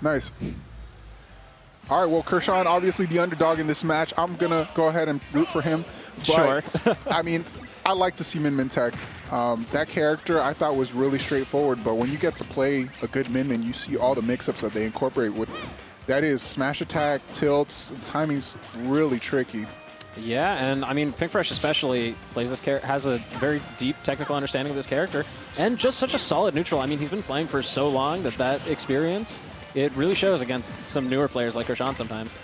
Nice. All right, well, Kurshaun, obviously the underdog in this match. I'm going to go ahead and root for him. But, Sure. I mean, I like to see Min Min tech. That character I thought was really straightforward, but when you get to play a good Min Min, you see all the mix-ups that they incorporate with. That is smash attack, tilts, timing's really tricky. Yeah, and I mean, Pinkfresh especially plays this character, has a very deep technical understanding of this character, and just such a solid neutral. I mean, he's been playing for so long that experience, it really shows against some newer players like Kurshaun sometimes.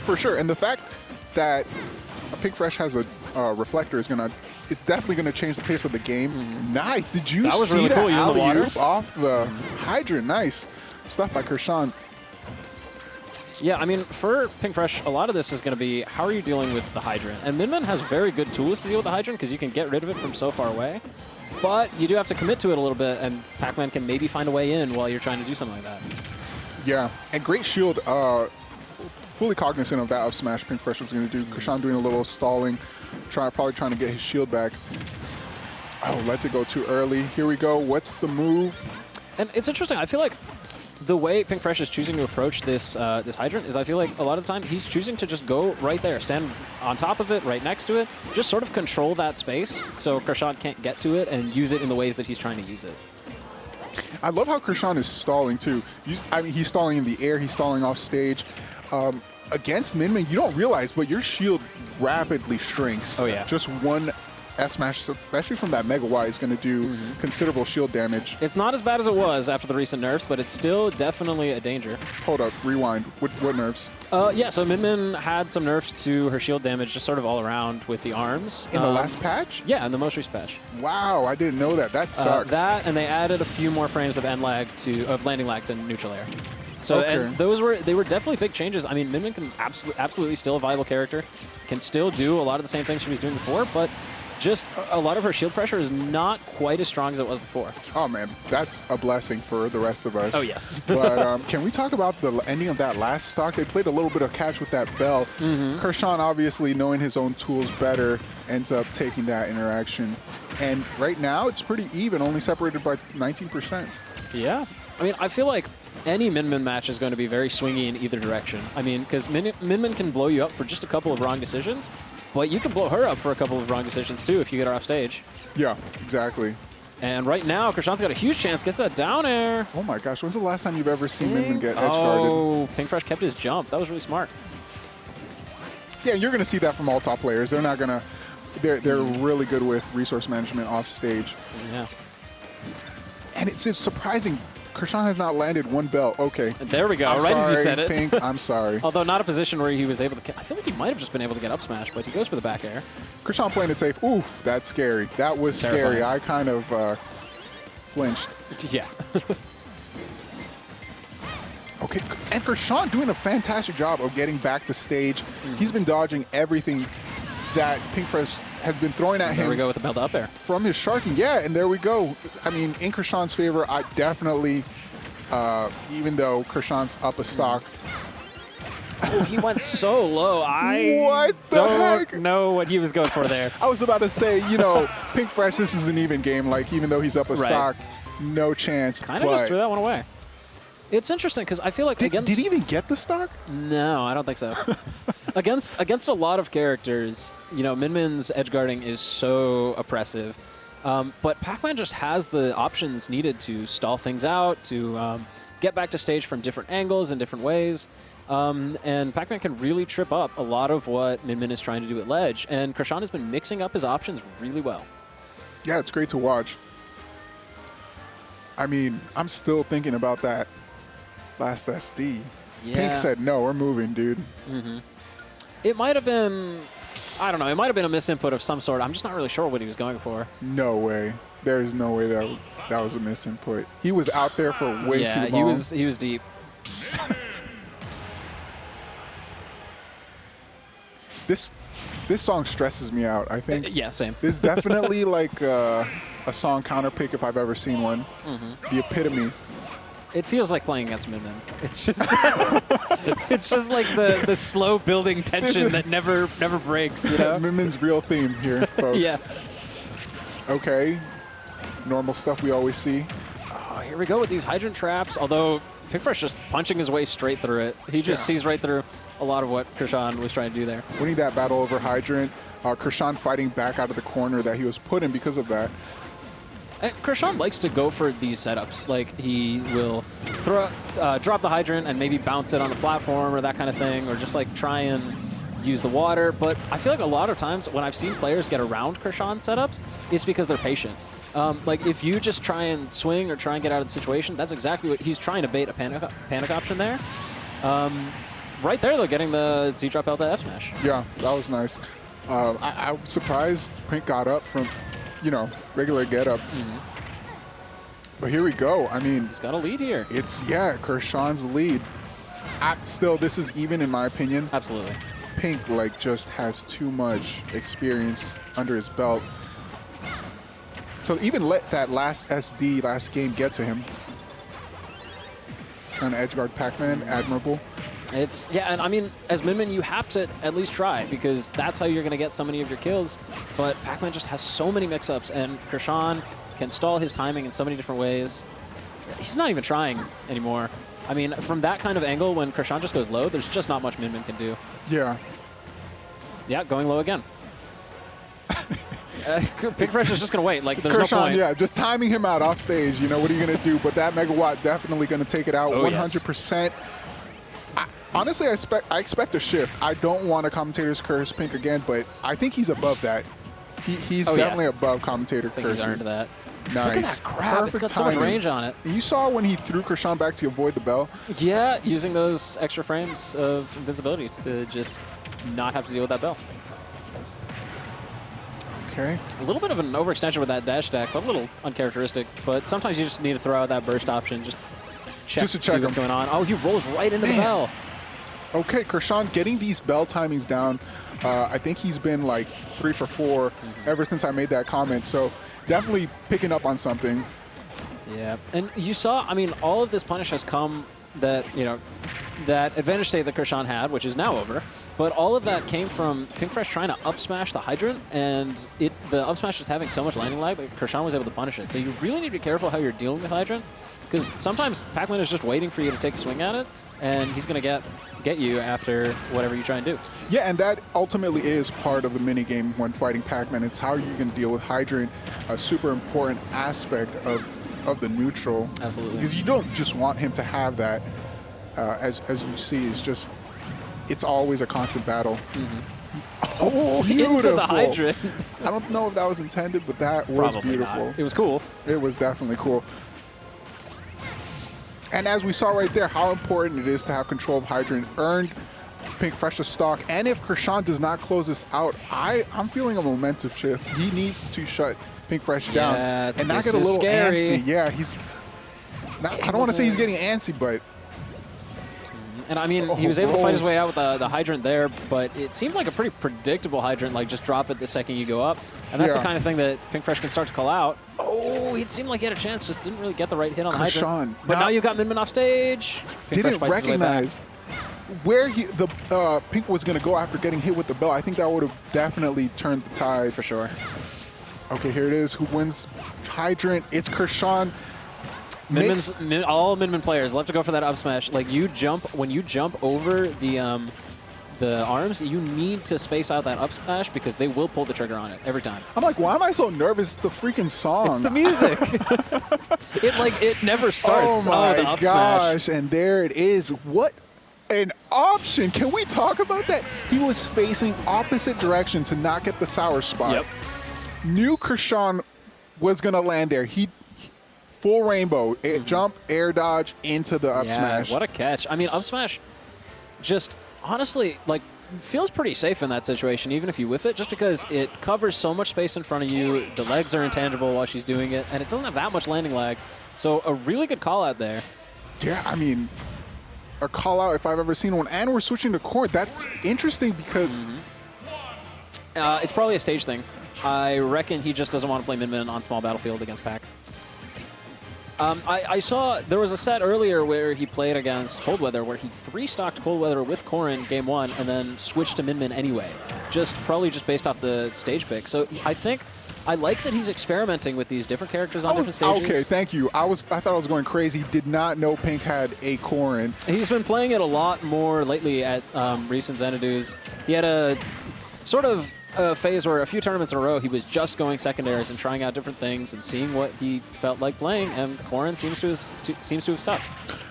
For sure, and the fact that Pinkfresh has a reflector is it's definitely gonna change the pace of the game. Nice. Did you That was see really cool, that using the water? alley-oop off the hydrant? Nice stuff by Kurshaun. Yeah, I mean, for Pinkfresh, a lot of this is going to be how are you dealing with the hydrant? And Min Min has very good tools to deal with the hydrant because you can get rid of it from so far away. But you do have to commit to it a little bit, and Pac-Man can maybe find a way in while you're trying to do something like that. Yeah, and great shield. Fully cognizant of that up smash Pinkfresh was going to do. Kurshaun doing a little stalling, probably trying to get his shield back. Oh, lets it go too early. Here we go. What's the move? And it's interesting. I feel like the way Pinkfresh is choosing to approach this this hydrant is I feel like a lot of the time he's choosing to just go right there, stand on top of it, right next to it, just sort of control that space so Kurshaun can't get to it and use it in the ways that he's trying to use it. I love how Kurshaun is stalling too. I mean, he's stalling in the air, he's stalling off stage. Against Min Min, you don't realize, but your shield rapidly shrinks. Oh, yeah. Just one S-Smash, especially from that Mega Y, is going to do considerable shield damage. It's not as bad as it was after the recent nerfs, but it's still definitely a danger. Hold up, rewind. What nerfs? Yeah, so Min Min had some nerfs to her shield damage just sort of all around with the arms. In the last patch? Yeah, in the most recent patch. Wow, I didn't know that. That sucks. That, and they added a few more frames of landing lag to neutral air. So Okay. and they were definitely big changes. I mean, Min Min can absolutely still a viable character, can still do a lot of the same things she was doing before, but just a lot of her shield pressure is not quite as strong as it was before. Oh man, that's a blessing for the rest of us. Oh yes. But can we talk about the ending of that last stock? They played a little bit of catch with that bell. Kurshaun, obviously knowing his own tools better, ends up taking that interaction. And right now, it's pretty even, only separated by 19%. Yeah. I mean, I feel like any Min Min match is going to be very swingy in either direction. I mean, because Min Min can blow you up for just a couple of wrong decisions, but you can blow her up for a couple of wrong decisions too if you get her off stage. Yeah, exactly. And right now, Kurshaun's got a huge chance, gets that down air. Oh my gosh, when's the last time you've ever seen Min Min get edge guarded? Oh, Pinkfresh kept his jump. That was really smart. Yeah, you're going to see that from all top players. They're not going to, they're really good with resource management off stage. Yeah. And it's surprising. Kurshaun has not landed one bell. Okay. There we go. I'm right sorry, as you said it. Pink, I'm sorry. Although not a position where he was able to. I feel like he might have just been able to get up smash, but he goes for the back air. Kurshaun playing it safe. Oof, that's scary. That was scary. Terrifying. I kind of flinched. Yeah. Okay, and Kurshaun doing a fantastic job of getting back to stage. He's been dodging everything that Pinkfresh has been throwing at him. There we go with the build up there. From his sharking, yeah, and there we go. I mean, in Kurshaun's favor, I definitely, even though Kurshaun's up a stock. Oh, he went so low. I What the don't heck? know what he was going for there. I was about to say, you know, Pinkfresh, this is an even game. Like, even though he's up a Right. stock, no chance. Kind of just threw that one away. It's interesting because I feel like Did against. he even get the stock? No, I don't think so. against a lot of characters, you know, Min Min's edge guarding is so oppressive. But Pac-Man just has the options needed to stall things out, to get back to stage from different angles and different ways. And Pac-Man can really trip up a lot of what Min Min is trying to do at ledge. And Kurshaun has been mixing up his options really well. Yeah, it's great to watch. I mean, I'm still thinking about that last SD. Yeah. Pink said, no, we're moving, dude. It might have been, I don't know, it might have been a misinput of some sort. I'm just not really sure what he was going for. No way. There's no way that was a misinput. He was out there for way too long. Yeah, he was deep. This song stresses me out, I think. Yeah, same. This is definitely like a song counterpick if I've ever seen one. The epitome. It feels like playing against Min Min. It's just, it's just like the slow building tension that never breaks. You know. Min Min's real theme here, folks. Yeah. Okay. Normal stuff we always see. Oh, here here we go with these hydrant traps, although Pinkfresh just punching his way straight through it. He just sees right through a lot of what Kurshaun was trying to do there. Winning that battle over hydrant, Kurshaun fighting back out of the corner that he was put in because of that. And Kurshaun likes to go for these setups. Like, he will drop the hydrant and maybe bounce it on the platform or that kind of thing, or just like try and use the water. But I feel like a lot of times when I've seen players get around Kurshaun setups, it's because they're patient. Like, if you just try and swing or try and get out of the situation, that's exactly what he's trying to bait a panic option there. Right there, though, getting the Z-drop out the F smash. Yeah, that was nice. I'm surprised Pink got up from, you know, regular get up. But here we go. I mean, He's got a lead here. it's, yeah, Kurshaun's lead. Still, this is even in my opinion. Absolutely. Pink, like, just has too much experience under his belt. So even let that last game get to him. Trying to edge guard Pac-Man, admirable. Yeah, and I mean, as Min, you have to at least try, because that's how you're going to get so many of your kills. But Pac-Man just has so many mix-ups, and Kurshaun can stall his timing in so many different ways. He's not even trying anymore. I mean, from that kind of angle, when Kurshaun just goes low, there's just not much Min can do. Yeah. Yeah, going low again. Pinkfresh is just going to wait. Like, there's no Kurshaun, point. yeah, just timing him out off stage. You know, what are you going to do? But that Megawatt definitely going to take it out 100%. Honestly, I expect a shift. I don't want a commentator's curse Pink again, but I think he's above that. He's definitely above commentator curse. He's earned that. Nice. Look at that grab. Perfect It's got so much timing. range on it. You saw when he threw Kurshaun back to avoid the bell? Yeah, using those extra frames of invincibility to just not have to deal with that bell. Okay. A little bit of an overextension with that dash stack, a little uncharacteristic, but sometimes you just need to throw out that burst option, just to check see what's going on. Oh, he rolls right into the bell. Okay, Kurshaun getting these bell timings down. I think he's been like 3 for 4 ever since I made that comment, so definitely picking up on something. Yeah, and you saw, I mean, all of this punish has come that, you know, that advantage state that Kurshaun had, which is now over, but all of that came from Pinkfresh trying to up smash the hydrant, and the up smash is having so much landing lag that Kurshaun was able to punish it. So you really need to be careful how you're dealing with hydrant, because sometimes Pac-Man is just waiting for you to take a swing at it, and he's going to get you after whatever you try and do. Yeah, and that ultimately is part of the minigame when fighting Pac-Man. It's how you can deal with hydrant, a super important aspect of the neutral. Absolutely. Because you don't just want him to have that. As you see, it's always a constant battle. Oh, beautiful. Into the hydrant. I don't know if that was intended, but that was Probably beautiful. not. It was cool. It was definitely cool. And as we saw right there, how important it is to have control of hydrant, earned Pinkfresh's stock. And if Kurshaun does not close this out, I'm feeling a momentum shift. He needs to shut Pinkfresh down and not get a little scary. antsy. Yeah, I don't want to say he's getting antsy, but. And I mean, he was able to fight his way out with the hydrant there, but it seemed like a pretty predictable hydrant, like just drop it the second you go up. And that's the kind of thing that Pinkfresh can start to call out. Oh, it seemed like he had a chance, just didn't really get the right hit on the hydrant. But now you got Min off stage. Didn't recognize where Pink was going to go after getting hit with the bell. I think that would have definitely turned the tide. For sure. Okay, here it is. Who wins hydrant? It's Kurshaun. All Min players love to go for that up smash. Like, when you jump over the arms, you need to space out that up smash because they will pull the trigger on it every time. I'm like, why am I so nervous? It's the freaking song. It's the music. it never starts. Oh my the up gosh! smash. And there it is. What an option! Can we talk about that? He was facing opposite direction to not get the sour spot. Yep. Knew Kurshaun was gonna land there. He full rainbow, jump, air dodge into the up smash. What a catch. I mean, up smash just honestly, like, feels pretty safe in that situation, even if you whiff it, just because it covers so much space in front of you. The legs are intangible while she's doing it, and it doesn't have that much landing lag. So a really good call out there. Yeah, I mean, a call out if I've ever seen one. And we're switching to court. That's interesting because... It's probably a stage thing. I reckon he just doesn't want to play Min on small battlefield against Pac. I saw there was a set earlier where he played against Cold Weather where he 3-stocked Cold Weather with Corrin game 1 and then switched to Min anyway. Probably just based off the stage pick. So I think I like that he's experimenting with these different characters on different stages. Okay, thank you. I thought I was going crazy. Did not know Pink had a Corrin. He's been playing it a lot more lately at recent Xanadus. He had a sort of a phase where a few tournaments in a row he was just going secondaries and trying out different things and seeing what he felt like playing, and Corrin seems to have stuck.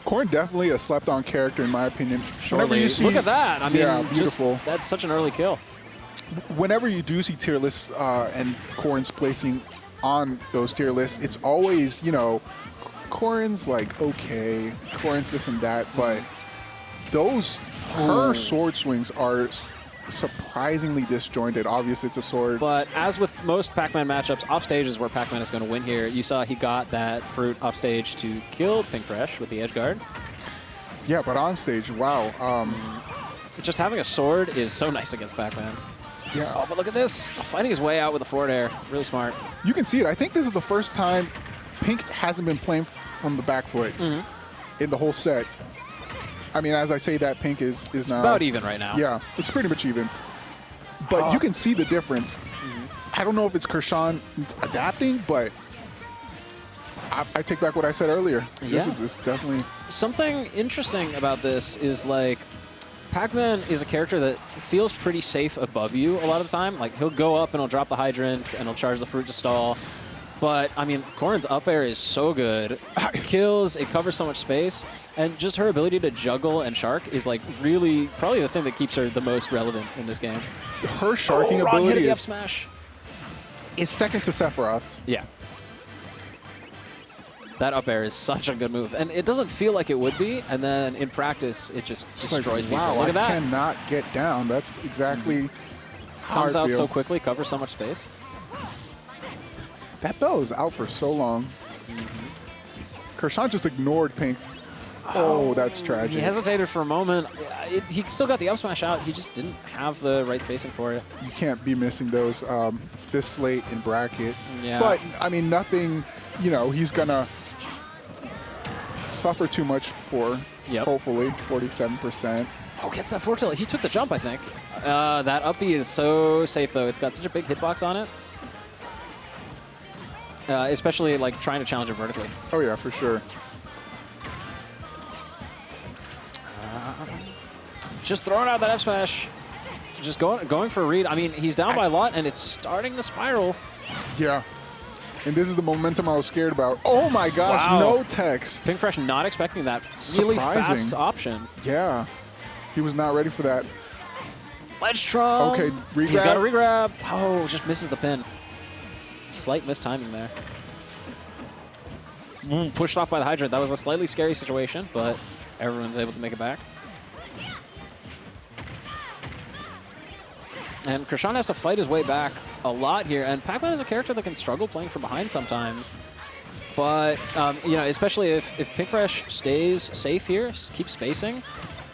Corrin definitely a slept-on character in my opinion. Whenever you see, look at that! I mean, yeah, beautiful. That's such an early kill. Whenever you do see tier lists and Corrin's placing on those tier lists, it's always, you know, Corrin's like, okay, Corrin's this and that, but her sword swings are surprisingly disjointed. Obviously, it's a sword. But as with most Pac-Man matchups, off stage is where Pac-Man is going to win here. You saw he got that fruit off stage to kill Pink Fresh with the edge guard. Yeah, but on stage, wow. Just having a sword is so nice against Pac-Man. Yeah. Oh, but look at this. Fighting his way out with a forward air. Really smart. You can see it. I think this is the first time Pink hasn't been playing from the back foot in the whole set. I mean, as I say that, Pink is now about even right now. Yeah, it's pretty much even. But you can see the difference. I don't know if it's Kurshaun adapting, but I take back what I said earlier. Yeah. This is definitely... Something interesting about this is, like, Pac-Man is a character that feels pretty safe above you a lot of the time. Like, he'll go up and he'll drop the hydrant and he'll charge the fruit to stall. But, I mean, Corrin's up air is so good. It kills, it covers so much space, and just her ability to juggle and shark is, like, really probably the thing that keeps her the most relevant in this game. Her sharking ability up smash. Is second to Sephiroth's. Yeah. That up air is such a good move, and it doesn't feel like it would be, and then in practice, it just destroys people. Wow, Look at that. I cannot get down. That's exactly how Comes I out feel. so quickly, covers so much space. That bell is out for so long. Kurshaun just ignored Pink. Oh, that's tragic. He hesitated for a moment. He still got the up smash out. He just didn't have the right spacing for it. You can't be missing those this late in bracket. Yeah. But, I mean, nothing, you know, he's going to suffer too much for, hopefully, 47%. Oh, gets that forward tilt. He took the jump, I think. That up B is so safe, though. It's got such a big hitbox on it. Especially, like, trying to challenge it vertically. Oh, yeah, for sure. Just throwing out that F smash. Just going for a read. I mean, he's down by a lot, and it's starting to spiral. Yeah. And this is the momentum I was scared about. Oh, my gosh, wow. no text. Pink Fresh not expecting that really Surprising. fast option. Yeah. He was not ready for that. Ledge trump. Okay, regrab. He's got a regrab. Oh, just misses the pin. Slight mistiming there. Pushed off by the hydrant. That was a slightly scary situation, but everyone's able to make it back. And Kurshaun has to fight his way back a lot here. And Pac-Man is a character that can struggle playing from behind sometimes. But, you know, especially if Pink Fresh stays safe here, keeps spacing,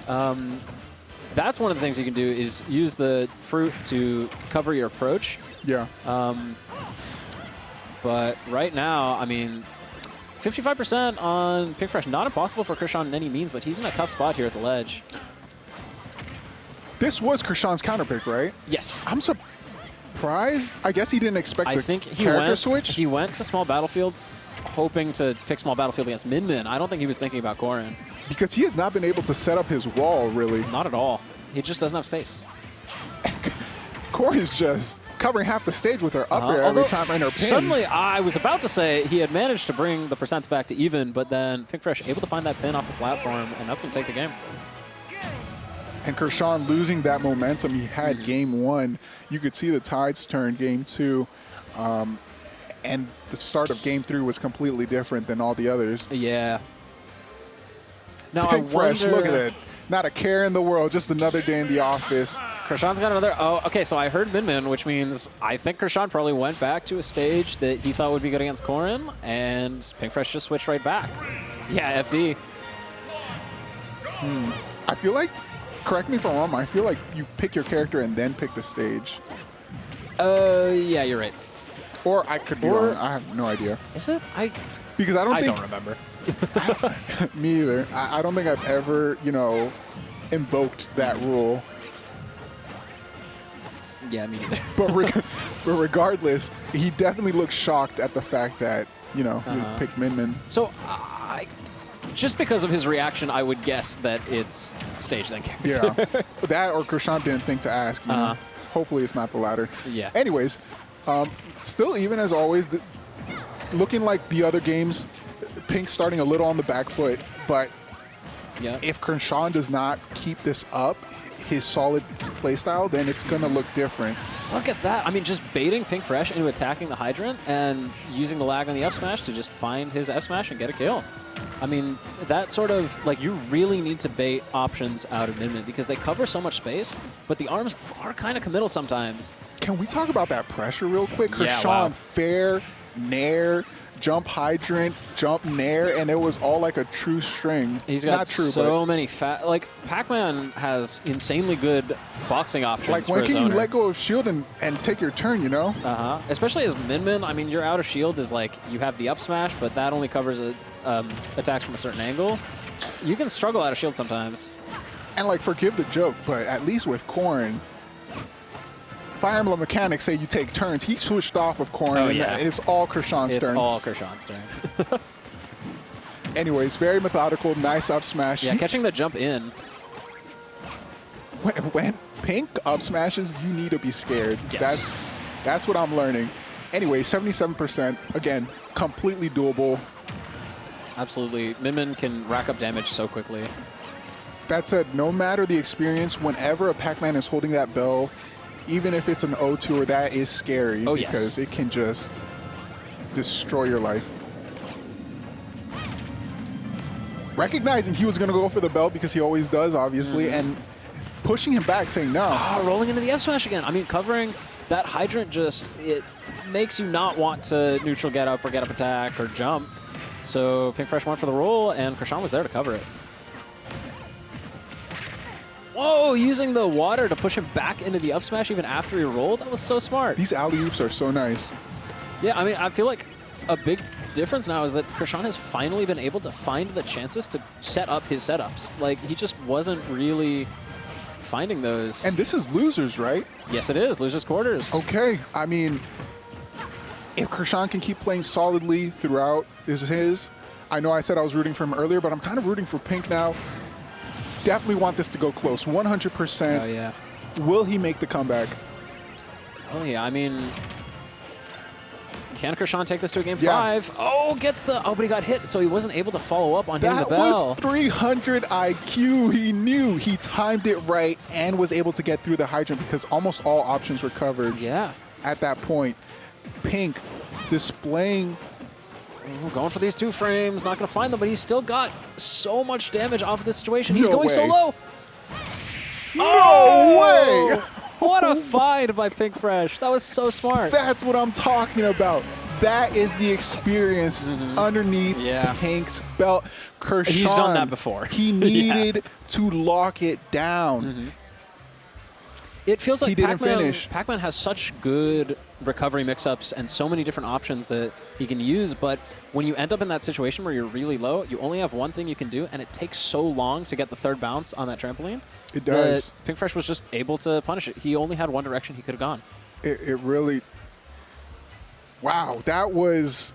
that's one of the things you can do is use the fruit to cover your approach. Yeah. But right now, I mean, 55% on Pink Fresh. Not impossible for Kurshaun in any means, but he's in a tough spot here at the ledge. This was Kurshaun's counter pick, right? Yes. I'm surprised. I guess he didn't expect the character switch. He went to small battlefield hoping to pick small battlefield against Min Min. I don't think he was thinking about Corrin. Because he has not been able to set up his wall, really. Not at all. He just doesn't have space. Corrin is just covering half the stage with her up air every time in her pin. Suddenly, I was about to say he had managed to bring the percents back to even, but then Pink Fresh able to find that pin off the platform, and that's going to take the game. And Kurshaun losing that momentum he had game one. You could see the tides turn game two. And the start of game three was completely different than all the others. Yeah. Now, Pink Fresh, look at it. Not a care in the world, just another day in the office. Kurshaun's got another. Oh, okay, so I heard Min Min, which means I think Kurshaun probably went back to a stage that he thought would be good against Corrin, and Pink Fresh just switched right back. Yeah, FD. I feel like, correct me if I'm wrong, I feel like you pick your character and then pick the stage. Yeah, you're right. Or I could be wrong. I have no idea. Is it? Because I don't think... don't remember. Me either. I don't think I've ever, you know, invoked that rule. Yeah, me neither. But regardless, he definitely looked shocked at the fact that, you picked Min. So, just because of his reaction, I would guess that it's stage then character. Yeah. That or Kurshaun didn't think to ask. You know? Hopefully it's not the latter. Yeah. Anyways, still, even as always, looking like the other games, Pink starting a little on the back foot, but if Kurshaun does not keep this up, his solid play style, then it's going to look different. Look at that. I mean, just baiting Pink Fresh into attacking the Hydrant and using the lag on the up smash to just find his F smash and get a kill. I mean, that sort of, like, you really need to bait options out of Min because they cover so much space, but the arms are kind of committal sometimes. Can we talk about that pressure real quick? Yeah, Kurshaun, wow. fair, nair, jump hydrant, jump nair, and it was all like a true string. He's got Not true, so many like Pac-Man has insanely good boxing options. Like, for when his can you owner. let go of shield and take your turn, you know? Especially as Min, I mean, your out of shield is like, you have the up smash, but that only covers attacks from a certain angle. You can struggle out of shield sometimes. And, like, forgive the joke, but at least with Corrin, Fire Emblem mechanics say you take turns. He switched off of Corrin, and it's all Kurshaun's turn. It's all Kurshaun's turn. Anyways, very methodical, nice up smash. Yeah, catching the jump in. When Pink up smashes, you need to be scared. Yes. That's what I'm learning. Anyway, 77%. Again, completely doable. Absolutely. Min can rack up damage so quickly. That said, no matter the experience, whenever a Pac-Man is holding that bell, even if it's an O2, that is scary because it can just destroy your life. Recognizing he was going to go for the bell because he always does, obviously, and pushing him back, saying no. Rolling into the F smash again. I mean, covering that hydrant it makes you not want to neutral get up or get up attack or jump. So Pink Fresh went for the roll, and Kurshaun was there to cover it. Whoa, using the water to push him back into the up smash even after he rolled? That was so smart. These alley-oops are so nice. Yeah, I mean, I feel like a big difference now is that Kurshaun has finally been able to find the chances to set up his setups. Like, he just wasn't really finding those. And this is losers, right? Yes, it is. Losers quarters. Okay. I mean, if Kurshaun can keep playing solidly throughout, this is his. I know I said I was rooting for him earlier, but I'm kind of rooting for Pink now. Definitely want this to go close, 100%. Oh, yeah. Will he make the comeback? Oh, yeah. I mean, can Kurshaun take this to a game 5? Oh, but he got hit, so he wasn't able to follow up on hitting the bell. That was 300 IQ. He knew. He timed it right and was able to get through the hydrant because almost all options were covered at that point. Pink displaying... Going for these 2 frames, not going to find them, but he's still got so much damage off of this situation. He's going so low. No way! What a find by Pink Fresh. That was so smart. That's what I'm talking about. That is the experience underneath Pink's belt. Kurshaun, he's done that before. He needed to lock it down. It feels like he didn't finish. Pac-Man has such good recovery mix-ups and so many different options that he can use, but when you end up in that situation where you're really low, you only have one thing you can do, and it takes so long to get the 3rd bounce on that trampoline. It does. Pink Fresh was just able to punish it. He only had one direction he could have gone. It really... Wow, that was...